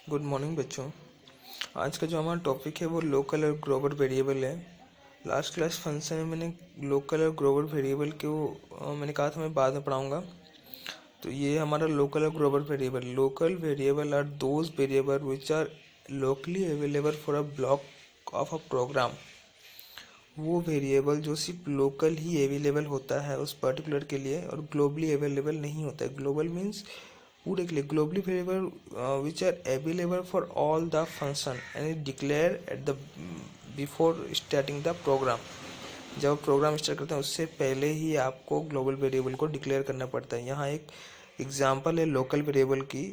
Good morning बच्चों। आज का जो हमारा टॉपिक है वो लोकल और ग्लोबल वेरिएबल है। लास्ट क्लास फंक्शन में मैंने लोकल और ग्लोबल वेरिएबल को मैंने कहा था मैं बाद में पढ़ाऊँगा। तो ये हमारा लोकल और global variable. Local variable are those variable which are locally available for a block of a program. वो वेरिएबल जो सिर्फ लोकल ही अवेलेबल होता है उस पर्टिकुलर के लिए और ग्लोबली अवेलेबल नहीं होता है। ग्लोबल मीन्स पूरे के लिए। Globally variable which are available for all the function and declare at the before starting the program. जब प्रोग्राम स्टार्ट करते हैं उससे पहले ही आपको ग्लोबल वेरिएबल को डिक्लेयर करना पड़ता है। यहाँ एक एग्जांपल है लोकल वेरिएबल की।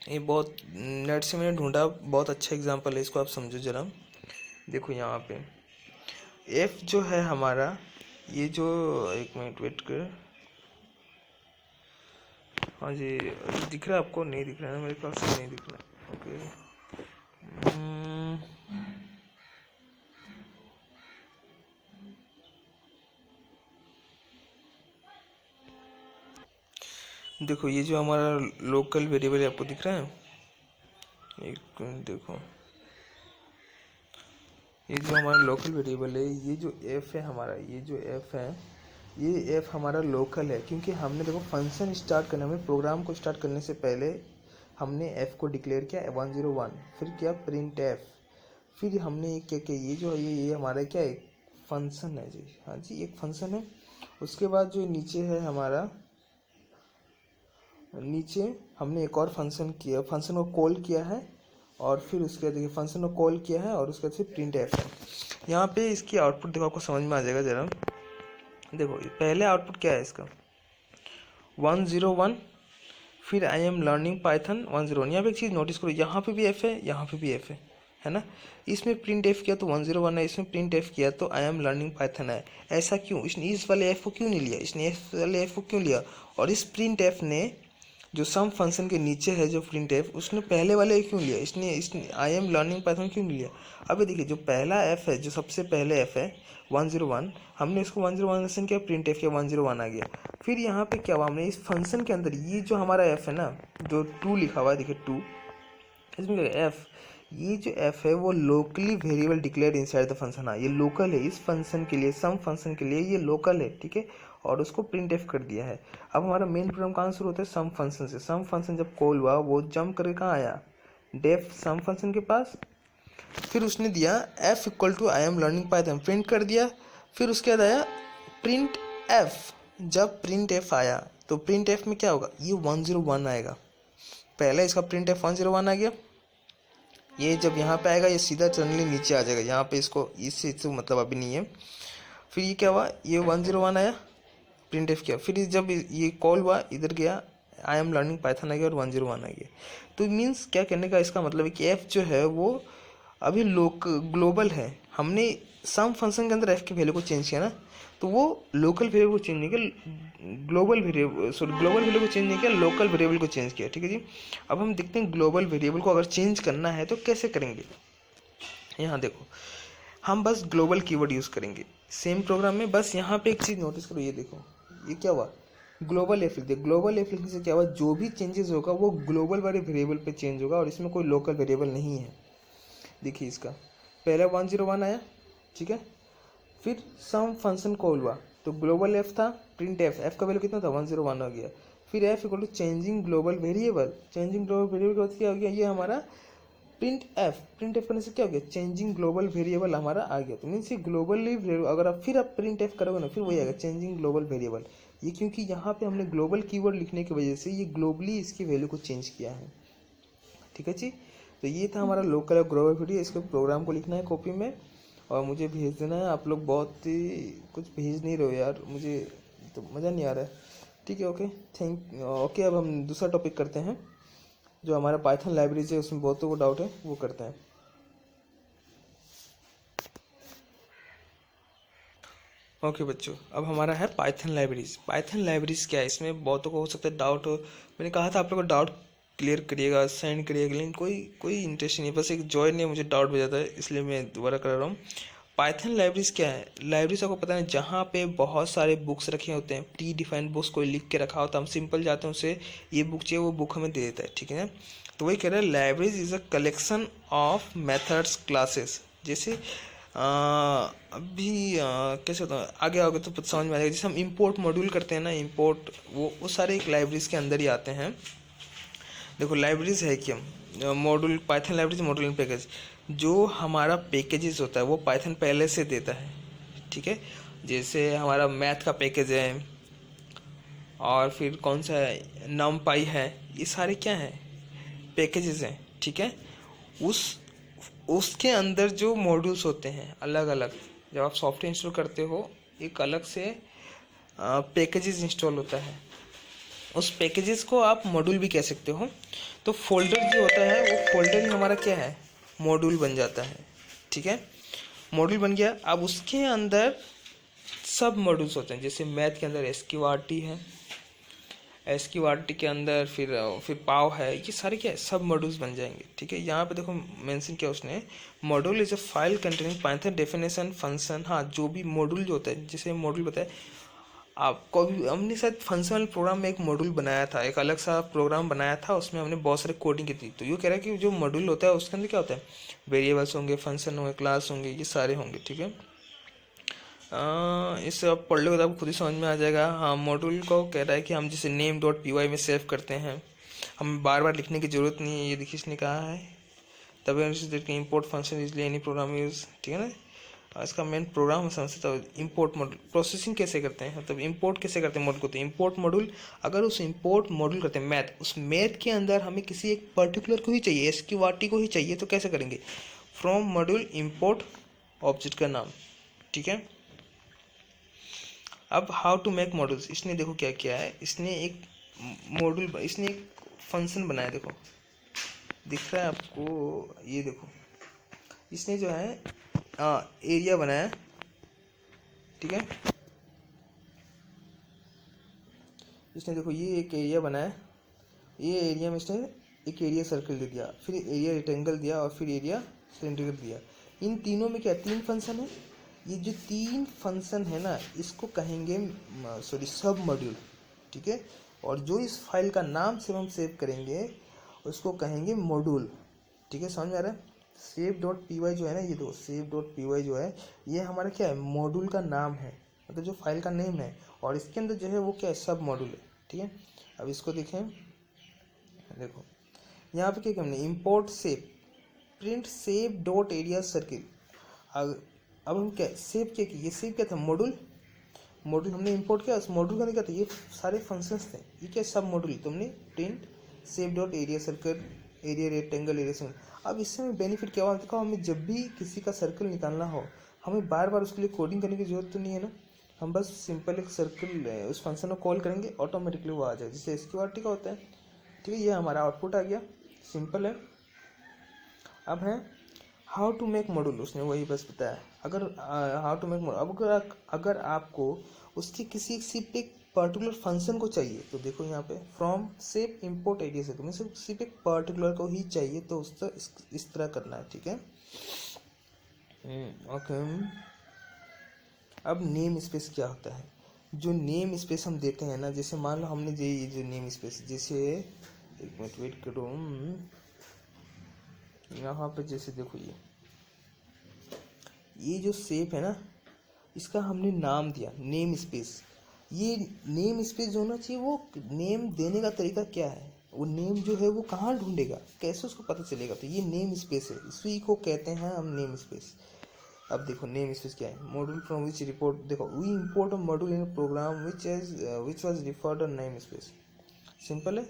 ये बहुत नेट से मैंने ढूंढा, बहुत अच्छा एग्जांपल है, इसको आप समझो जरा। देखो यहाँ पे एफ जो है हमारा, ये जो, एक मिनट वेट कर। हाँ जी, दिख रहा है आपको? नहीं दिख रहा है ना, मेरे पास नहीं दिख रहा। ओके। देखो ये जो हमारा लोकल वेरिएबल है आपको दिख रहा है? एक मिनट देखो, ये जो हमारा लोकल वेरिएबल है, ये जो एफ है हमारा, ये जो एफ है, ये एफ हमारा लोकल है क्योंकि हमने देखो फंक्शन स्टार्ट करने में, प्रोग्राम को स्टार्ट करने से पहले हमने एफ को डिक्लेयर किया 101, फिर किया प्रिंट एफ, फिर हमने क्या किया, ये जो है ये हमारा क्या एक फंक्शन है जी। हाँ जी, एक फंक्शन है। उसके बाद जो नीचे है हमारा, नीचे हमने एक और फंक्शन किया, फंक्शन को कॉल किया है और फिर उसके बाद देखिए फंक्शन को कॉल किया है और उसके बाद फिर प्रिंट एफ है। यहाँ पे इसकी आउटपुट देखो, आपको समझ में आ जाएगा जरा। देखो पहले आउटपुट क्या है इसका, 101, फिर आई एम लर्निंग पाइथन 101। यहाँ पे एक चीज़ नोटिस करो, यहाँ पे भी एफ है, यहाँ पे भी एफ है ना। इसमें प्रिंट एफ किया तो 101 है, इसमें प्रिंट एफ किया तो आई एम लर्निंग पाइथन है। ऐसा क्यों? इसने इस वाले एफ को क्यों नहीं लिया, इसने इस वाले एफ को क्यों लिया? और इस प्रिंट एफ ने जो सम फंक्शन के नीचे है जो प्रिंट एफ, उसने पहले वाले क्यों लिया, इसने आई एम लर्निंग पाइथन क्यों नहीं लिया? अभी देखिए जो पहला एफ है, जो सबसे पहले एफ है 101, हमने इसको 101 से किया, प्रिंट एफ किया, 101 आ गया। फिर यहाँ पे क्या हुआ, हमने इस फंक्शन के अंदर ये जो हमारा एफ है ना, जो 2 लिखा हुआ है, देखिए 2, इसमें एफ, ये जो एफ है वो locally variable declare inside the function. हाँ, ये लोकल है इस फंक्शन के लिए, सम फंक्शन के लिए ये लोकल है, ठीक है। और उसको प्रिंट एफ कर दिया है। अब हमारा मेन प्रोग्राम कहाँ शुरू होता है, सम फंक्शन से। सम फंक्शन जब कॉल हुआ वो जंप करके कहाँ आया, डेफ सम फंक्शन के पास। फिर उसने दिया f equal to I am learning Python, print कर दिया। फिर उसके बाद आया प्रिंट एफ। जब प्रिंट एफ आया तो प्रिंट एफ में क्या होगा, ये 101 आएगा। पहले इसका प्रिंट एफ 101 आ गया। ये जब यहाँ पे आएगा ये सीधा चलने नीचे आ जाएगा, यहाँ पे इसको इससे तो मतलब अभी नहीं है। फिर ये क्या हुआ, ये 101 आया, प्रिंट एफ किया। फिर जब ये कॉल हुआ इधर गया, आई एम लर्निंग पाइथन आ गया और 101 आ गया। तो मीन्स क्या कहने का इसका मतलब है कि एफ जो है वो अभी ग्लोबल है। हमने सम फंक्शन के अंदर एफ के वैल्यू को चेंज किया ना, तो वो लोकल वेरिएबल को चेंज नहीं किया, global variable sorry global variable को चेंज नहीं किया, लोकल वेरिएबल को चेंज किया, ठीक है जी। अब हम देखते हैं ग्लोबल वेरिएबल को अगर चेंज करना है तो कैसे करेंगे। यहाँ देखो, हम बस ग्लोबल कीवर्ड यूज़ करेंगे सेम प्रोग्राम में। बस यहाँ पे एक चीज़ नोटिस करो, ये देखो ये क्या हुआ, ग्लोबल एफ लिख दिया। ग्लोबल एफ लिखने से क्या हुआ, जो भी चेंजेस होगा वो ग्लोबल वाले वेरिएबल पे चेंज होगा और इसमें कोई लोकल वेरिएबल नहीं है। देखिए इसका पहले 101 आया, ठीक है। फिर सम फंक्शन कॉल हुआ तो ग्लोबल एफ था, प्रिंट एफ, एफ का वैल्यू कितना था 101 हो गया। फिर f equal to changing global variable, changing global variable का क्या हो गया, ये हमारा प्रिंट एफ। प्रिंट एफ करने से क्या हो गया, चेंजिंग ग्लोबल वेरिएबल हमारा आ गया। तो मीन्स ये ग्लोबली, अगर आप फिर आप प्रिंट एफ करोगे ना, फिर वही आएगा चेंजिंग ग्लोबल वेरिएबल। ये क्योंकि यहाँ पे हमने ग्लोबल कीवर्ड लिखने की वजह से ये ग्लोबली इसकी वैल्यू को चेंज किया है, ठीक है जी। तो ये था हमारा लोकल और ग्लोबल वेरिएबल। इसके प्रोग्राम को लिखना है कॉपी में और मुझे भेज देना है। आप लोग बहुत ही कुछ भेज नहीं रहे हो यार, मुझे तो मज़ा नहीं आ रहा है, ठीक है। ओके, अब हम दूसरा टॉपिक करते हैं जो हमारा पाइथन लाइब्रेरीज है, उसमें बहुतों को डाउट है, वो करते हैं। ओके बच्चों, अब हमारा है पाइथन लाइब्रेरीज। पाइथन लाइब्रेरीज क्या है, इसमें बहुतों को हो सकता है डाउट हो। मैंने कहा था आप लोग को डाउट क्लियर करिएगा, सेंड करिएगा, लेकिन कोई इंटरेस्ट नहीं है। बस एक जॉय ने मुझे डाउट भेजा था, इसलिए मैं दोबारा कर रहा हूँ। पाइथन लाइब्रेरीज क्या है, लाइब्रेरीज आपको पता है जहाँ पे बहुत सारे बुक्स रखे होते हैं, प्री डिफाइंड बुक्स कोई लिख के रखा होता है, हम सिंपल जाते हैं उसे ये बुक चाहिए वो बुक हमें दे देता है, ठीक है ना। तो वही कह रहा है libraries is a collection of methods classes. जैसे अभी कैसे होता है, आगे आओगे तो समझ में आएगा। जैसे हम इंपोर्ट मॉड्यूल करते हैं ना, इंपोर्ट वो सारे एक लाइब्रेरीज के अंदर ही आते हैं। देखो लाइब्रेरीज है क्या, module Python libraries module and package. जो हमारा पैकेजेस होता है वो पाइथन पहले से देता है, ठीक है। जैसे हमारा मैथ का पैकेज है, और फिर कौन सा है, नमपाई है, ये सारे क्या हैं, पैकेजेस हैं, ठीक है। उस उसके अंदर जो मॉड्यूल्स होते हैं अलग अलग, जब आप सॉफ्टवेयर इंस्टॉल करते हो एक अलग से पैकेजेस इंस्टॉल होता है। उस पैकेजेस को आप मॉड्यूल भी कह सकते हो। तो फोल्डर जो होता है वो फोल्डर ही हमारा क्या है, मॉड्यूल बन जाता है, ठीक है। मॉड्यूल बन गया। अब उसके अंदर सब मॉड्यूल्स होते हैं। जैसे मैथ के अंदर SQRT है, SQRT के अंदर फिर पाव है, ये सारे क्या है, सब मॉड्यूल्स बन जाएंगे, ठीक है। यहाँ पे देखो मेंशन किया उसने, module is a file containing Python definition function. हाँ, जो भी मॉड्यूल जो होता है, जैसे मॉड्यूल बताए आपको, भी हमने शायद फंक्शनल प्रोग्राम में एक मॉड्यूल बनाया था, एक अलग सा प्रोग्राम बनाया था, उसमें हमने बहुत सारे कोडिंग की थी। तो ये कह रहा है कि जो मॉड्यूल होता है उसके अंदर क्या होता है, वेरिएबल्स होंगे, फंक्शन होंगे, क्लास होंगे, ये सारे होंगे, ठीक है। इससे आप पढ़ लो तो आपको खुद ही समझ में आ जाएगा। हाँ, मॉड्यूल को कह रहा है कि हम जिसे name.py में सेव करते हैं, हमें बार बार लिखने की ज़रूरत नहीं है। ये देखिए इसने कहा है, तभी import function easily any program use, ठीक है ना। इसका मेन प्रोग्राम समझते हो, इंपोर्ट मॉड्यूल प्रोसेसिंग कैसे करते हैं, मतलब इंपोर्ट कैसे करते हैं मॉड्यूल को। तो इंपोर्ट मॉड्यूल, अगर उस इंपोर्ट मॉड्यूल करते हैं मैथ, उस मैथ के अंदर हमें किसी एक पर्टिकुलर को ही चाहिए, SQRT को ही चाहिए, तो कैसे करेंगे, फ्रॉम मॉड्यूल इंपोर्ट ऑब्जेक्ट का नाम, ठीक है। अब हाउ टू मेक मॉड्यूल्स, इसने देखो क्या किया है, इसने एक मॉड्यूल, इसने एक फंक्शन बनाया, देखो दिख रहा है आपको, ये देखो इसने जो है एरिया बनाया, ठीक है। इसने देखो ये एक एरिया बनाया, ये एरिया में इसने एक एरिया सर्कल दे दिया, फिर एरिया रेक्टेंगल दिया, और फिर एरिया सिलेंड्रिकल दिया। इन तीनों में क्या, 3 फंक्शन है। ये जो 3 फंक्शन है ना, इसको कहेंगे सब मॉड्यूल, ठीक है। और जो इस फाइल का नाम से हम सेव करेंगे उसको कहेंगे मॉड्यूल, ठीक है। समझ में आ रहा है। save.py जो है ना, ये दो save.py जो है, ये हमारा क्या है, मॉड्यूल का नाम है, मतलब जो फाइल का नेम है, और इसके अंदर जो है वो क्या है, सब मॉड्यूल है, ठीक है। अब इसको देखें, देखो यहाँ पे क्या हमने import save print save dot area circle. अब हम क्या सेव क्या, ये सेव क्या था, मॉड्यूल हमने इंपोर्ट किया, उस मॉड्यूल का क्या था, ये सारे फंक्शंस थे, ये क्या सब मॉड्यूल, तुमने print save dot area circle, area rectangle, area circle. अब इससे हमें बेनिफिट क्या हुआ, देखो हमें जब भी किसी का सर्कल निकालना हो, हमें बार बार उसके लिए कोडिंग करने की जरूरत तो नहीं है ना। हम बस सिंपल एक सर्कल उस फंक्शन को कॉल करेंगे, ऑटोमेटिकली वो आ जाए, जैसे SQRT का होता है, ठीक है। ये हमारा आउटपुट आ गया, सिंपल है। अब है हाउ टू मेक मॉड्यूल, उसने वही बस बताया। अगर हाउ टू मेक मॉड्यूल, अब अगर आपको उसके किसी सिर्फ एक पर्टिकुलर फंक्शन को चाहिए, तो देखो यहाँ पे फ्रॉम सेव इंपोर्ट एरिया से, तुम्हें सिर्फ एक पर्टिकुलर को ही चाहिए, तो उसका इस तरह करना है, ठीक है। ओके। अब नेम स्पेस क्या होता है, जो नेम स्पेस हम देते हैं ना, जैसे मान लो हमने ये जो नेम स्पेस, जैसे एक मिनट वेट करो, यहाँ पे जैसे देखो ये जो शेप है ना, इसका हमने नाम दिया नेम स्पेस। ये नेम स्पेस जो होना चाहिए, वो नेम देने का तरीका क्या है, वो नेम जो है वो कहाँ ढूंढेगा, कैसे उसको पता चलेगा, तो ये नेम स्पेस है, इसी को कहते हैं हम नेम स्पेस। अब देखो नेम स्पेस क्या है, मॉड्यूल फ्रॉम विच रिपोर्ट, देखो we import a module in program which was referred name space. Simple है,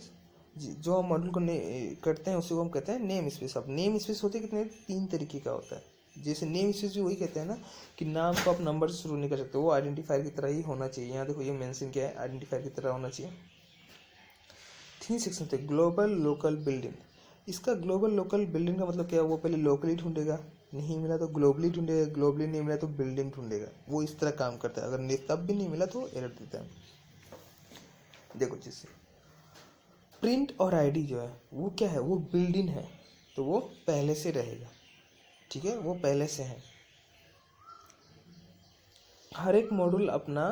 जो हम मॉड्यूल को करते हैं उसी को हम कहते हैं नेम स्पेस। अब नेम स्पेस होते कितने, 3 तरीके का होता है। जैसे नेम स्पेस भी वही कहते हैं ना, कि नाम को आप नंबर से शुरू नहीं कर सकते, वो आइडेंटिफायर की तरह ही होना चाहिए। यहाँ देखो ये मेंशन किया है, आइडेंटिफायर की तरह होना चाहिए। 3 सेक्शन थे, ग्लोबल लोकल बिल्डिंग। इसका ग्लोबल लोकल बिल्डिंग का मतलब क्या है, वो पहले लोकली ढूंढेगा, नहीं मिला तो ग्लोबली ढूंढेगा, ग्लोबली नहीं मिला तो बिल्डिंग ढूंढेगा। वो इस तरह काम करता है, अगर तब भी नहीं मिला तो एरर देता है। देखो जैसे प्रिंट और आईडी जो है वो क्या है, वो बिल्डिंग है, तो वो पहले से रहेगा, ठीक है, वो पहले से है। हर एक मॉड्यूल अपना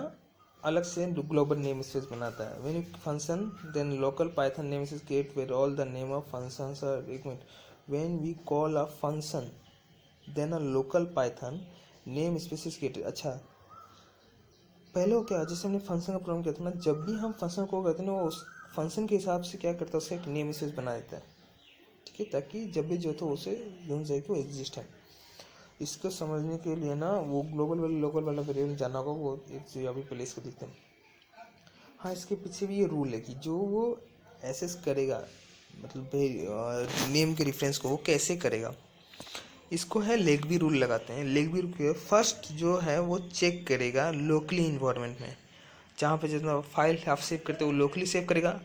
अलग से ग्लोबल नेम स्पेस बनाता है। When function then local Python name space create where all the name of functions are. एक minute, when we call a function then a local Python name space is created. अच्छा, पहले वो क्या, जैसे हमने function का प्रोग्राम किया था ना, जब भी हम फंक्शन को करते हैं ना, वो उस फंक्शन के हिसाब से क्या करता है, उससे एक नेम स्पेस बना देता है, ठीक है, ताकि जब भी जो तो उसे यूं जाए कि वो एग्जिस्ट है। इसको समझने के लिए ना वो ग्लोबल वाला लोकल वाला वेरिएबल जाना होगा, वो एक चीज अभी पहले इसको देखते हैं। हाँ, इसके पीछे भी ये रूल है कि जो वो एसेस करेगा, मतलब नेम के रेफरेंस को वो कैसे करेगा, इसको है लेग्बी रूल लगाते हैं। लेग्बी रूल के फर्स्ट जो है वो चेक करेगा लोकली इन्वायरमेंट में, जहाँ पे जितना फाइल आप सेव करते हो वो लोकली सेव करेगा,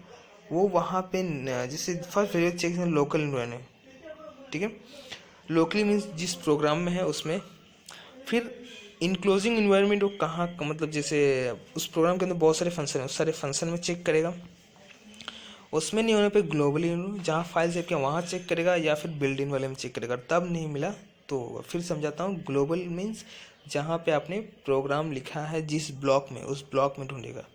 वो वहाँ पे जैसे first variable check local environment, ठीक है, लोकली मीन्स जिस प्रोग्राम में है उसमें। फिर इनक्लोजिंग इन्वायरमेंट वो कहाँ मतलब जैसे उस प्रोग्राम के अंदर बहुत सारे फंक्शन है, उस सारे फंक्शन में चेक करेगा, उसमें नहीं होने पे ग्लोबली जहाँ फाइल सेव किया वहाँ चेक करेगा, या फिर बिल्ड इन वाले में चेक करेगा। तब नहीं मिला तो फिर समझाता हूँ, ग्लोबल मीन्स जहाँ पे आपने प्रोग्राम लिखा है जिस ब्लॉक में, उस ब्लॉक में ढूंढेगा।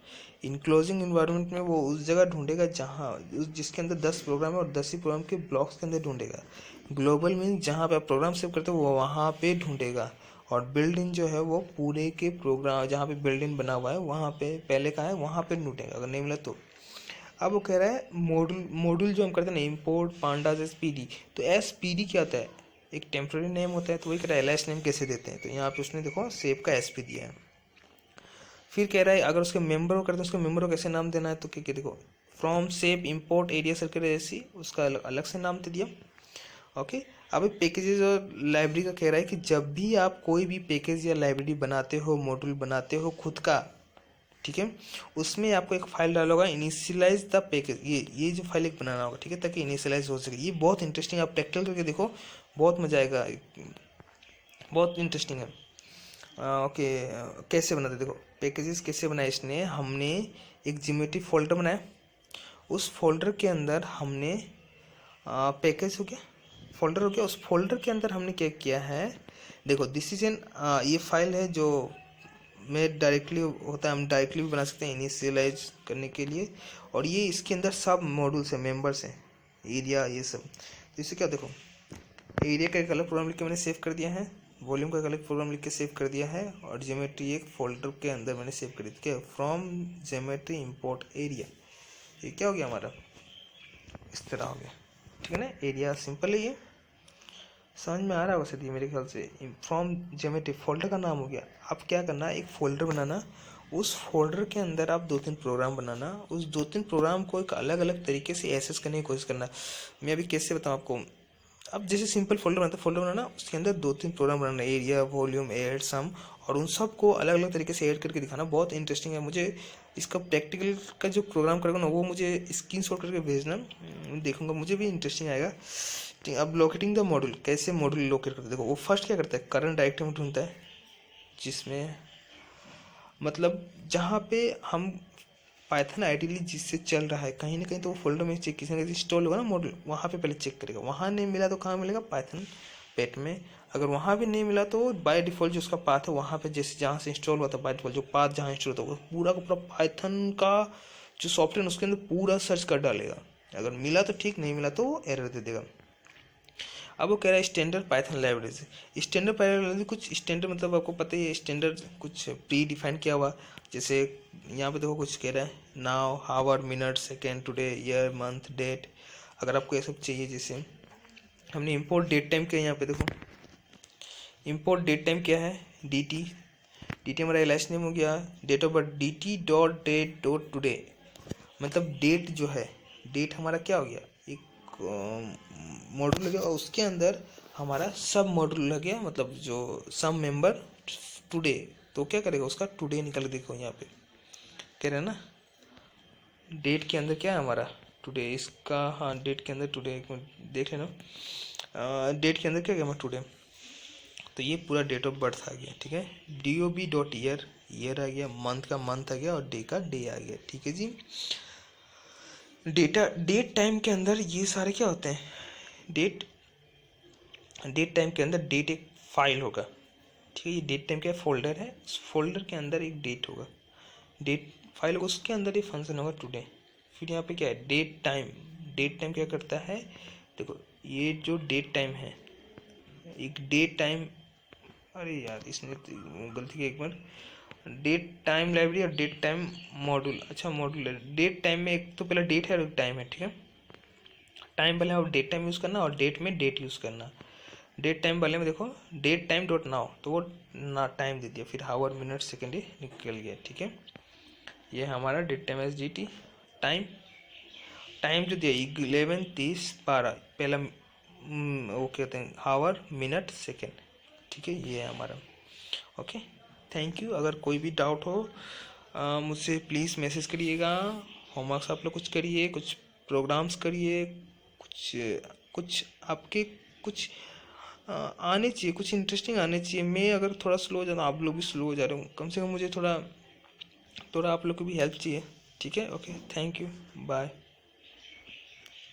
इनक्लोजिंग इन्वायरमेंट में वो उस जगह ढूंढेगा जहाँ जिसके अंदर 10 प्रोग्राम है और 10 ही प्रोग्राम के ब्लॉक्स के अंदर ढूंढेगा। ग्लोबल मीन्स जहाँ पे आप प्रोग्राम सेव करते हो वो वहाँ पे ढूंढेगा। और बिल्ड इन जो है वो पूरे के प्रोग्राम जहाँ पे बिल्ड इन बना हुआ है वहाँ पे पहले का है वहाँ पे ढूंढेगा, अगर नहीं मिला तो। अब वो कह रहा है मॉड्यूल, मॉड्यूल जो हम करते हैं ना, import pandas S P D, तो एस पी डी क्या होता है, एक टेम्प्रेरी नेम होता है, तो वही कह रहा है एल नेम कैसे देते हैं, तो यहाँ पे उसने देखो सेव का एस पी दिया है। फिर कह रहा है अगर उसके मेंबर को करते हैं उसके मेंबर को कैसे नाम देना है, तो क्या देखो from save import area circle ऐसी उसका अलग से नाम दे दिया। ओके, अब पैकेजेस और लाइब्रेरी का कह रहा है कि जब भी आप कोई भी पैकेज या लाइब्रेरी बनाते हो, मॉड्यूल बनाते हो खुद का, ठीक है, उसमें आपको एक फाइल डाला होगा इनिशियलाइज द पैकेज, ये जो फाइल एक बनाना होगा, ठीक है, ताकि इनिशियलाइज हो सके। ये बहुत इंटरेस्टिंग, आप प्रैक्टिकल करके देखो, बहुत मजा आएगा, बहुत इंटरेस्टिंग है। ओके, कैसे बनाते देखो, पैकेजेस कैसे बनाए इसने, हमने एक जियोमेट्री फोल्डर बनाया, उस फोल्डर के अंदर हमने पैकेज हो गया, फोल्डर हो गया, उस फोल्डर के अंदर हमने क्या किया है, देखो दिस इज एन, ये फाइल है जो में डायरेक्टली होता है, हम डायरेक्टली भी बना सकते हैं इनिशियलाइज करने के लिए। और ये इसके अंदर सब मॉड्यूल्स हैं, मेंबर्स हैं, एरिया ये सब। तो इससे क्या देखो, एरिया का एक अलग प्रोग्राम लिख के मैंने सेव कर दिया है, वॉल्यूम का एक अलग प्रोग्राम लिख के सेव कर दिया है, और ज्योमेट्री एक फोल्डर के अंदर मैंने सेव कर दिया, क्या फ्रॉम ज्योमेट्री इम्पोर्ट एरिया, ये क्या हो गया हमारा, इस तरह हो गया, ठीक है ना। एरिया सिंपल है, ये समझ में आ रहा होगा सदी मेरे ख्याल से। फ्रॉम ज्योमेट्री फोल्डर का नाम हो गया। अब क्या करना, एक फोल्डर बनाना, उस फोल्डर के अंदर आप 2-3 प्रोग्राम बनाना, उस 2-3 प्रोग्राम को एक अलग अलग तरीके से एक्सेस करने की कोशिश करना। मैं अभी कैसे बताऊँ आपको, अब जैसे सिंपल फोल्डर बनाता है, फोल्डर बनाना, उसके अंदर 2-3 प्रोग्राम बनाना, एरिया, वॉल्यूम, ऐड, सम, और उन सब को अलग अलग तरीके से ऐड करके दिखाना। बहुत इंटरेस्टिंग है, मुझे इसका प्रैक्टिकल का जो प्रोग्राम करेगा ना वो मुझे स्क्रीनशॉट करके भेजना, देखूंगा, मुझे भी इंटरेस्टिंग आएगा। अब लोकेटिंग द मॉड्यूल, कैसे मॉड्यूल लोकेट करते हैं, देखो वो फर्स्ट क्या करता है, करंट डायरेक्टरी में ढूंढता है, जिसमें मतलब जहाँ पे हम पाइथन आइडियली जिससे चल रहा है कहीं ना कहीं, तो वो फोल्डर में चेक किसी ना किसी इंस्टॉल होगा ना मॉड्यूल, वहाँ पे पहले चेक करेगा, वहाँ नहीं मिला तो कहाँ मिलेगा, पाइथन पेट में। अगर वहाँ भी नहीं मिला तो बाय डिफ़ॉल्ट जो उसका पाथ है वहाँ पे, जैसे जहाँ से इंस्टॉल हुआ था बाय डिफ़ॉल्ट जो पाथ जहाँ इंस्टॉल होता है, पूरा का पूरा पाइथन का जो सॉफ्टवेयर उसके अंदर पूरा सर्च कर डालेगा। अगर मिला तो ठीक, नहीं मिला तो वो एरर दे देगा। अब वो कह रहा है standard Python libraries. Standard Python library कुछ स्टैंडर्ड मतलब आपको पता ही है, स्टैंडर्ड कुछ प्री डिफाइन किया हुआ, जैसे यहाँ पे देखो कुछ कह रहा है now, hour, minute, second, today, year, month, date. अगर आपको ये सब चाहिए, जैसे हमने इंपोर्ट डेट टाइम किया, यहाँ पे देखो इंपोर्ट डेट टाइम क्या है, डी टी हमारा एलाइस नेम हो गया, date of birth D T dot date dot today, मतलब डेट जो है, डेट हमारा क्या हो गया, एक मॉड्यूल लग गया, और उसके अंदर हमारा सब मॉड्यूल लग गया, मतलब जो सब मेंबर टुडे, तो क्या करेगा उसका टुडे निकल, देखो यहाँ पे कह रहे हैं ना, डेट के अंदर क्या है हमारा टुडे, इसका हाँ डेट के अंदर टुडे, एक मिनट देख लेना, डेट के अंदर क्या गया हमारा टुडे, तो ये पूरा डेट ऑफ बर्थ आ गया, ठीक है, D O B dot year, year आ गया, मंथ का मंथ आ गया, और डे का डे आ गया, ठीक है जी। डेट टाइम के अंदर ये सारे क्या होते हैं, डेट टाइम के अंदर डेट एक फाइल होगा, ठीक है, ये डेट टाइम का फोल्डर है, उस फोल्डर के अंदर एक डेट होगा, डेट फाइल होगा उसके अंदर ये फंक्शन होगा टुडे। फिर यहाँ पे क्या है, डेट टाइम। डेट टाइम क्या करता है, देखो ये जो डेट टाइम है, एक डेट टाइम, अरे यार इसने गलती की, एक मिनट, डेट टाइम लाइब्रेरी और डेट टाइम मॉड्यूल, अच्छा मॉड्यूल है। डेट टाइम में एक तो पहले डेट है और एक टाइम है, ठीक है। टाइम वाले में डेट टाइम यूज़ करना और डेट में डेट यूज़ करना। डेट टाइम वाले में देखो डेट टाइम डॉट नाउ, तो वो ना टाइम दे दिया, फिर हावर मिनट सेकेंड ही निकल गया, ठीक है। ये हमारा date time S G T. Time, time जो दिया 11:30:12, पहला वो कहते हैं हावर मिनट सेकेंड, ठीक है, ये है हमारा। Okay, thank you. अगर कोई भी डाउट हो मुझसे प्लीज़ मैसेज करिएगा। होमवर्क्स आप लोग कुछ करिए, कुछ प्रोग्राम्स करिए, कुछ कुछ आपके कुछ आने चाहिए, कुछ इंटरेस्टिंग आने चाहिए। मैं अगर थोड़ा स्लो हो जाता, आप लोग भी स्लो हो जा रहे हो, कम से कम मुझे थोड़ा थोड़ा आप लोग को भी हेल्प चाहिए, ठीक है। Okay, thank you, bye.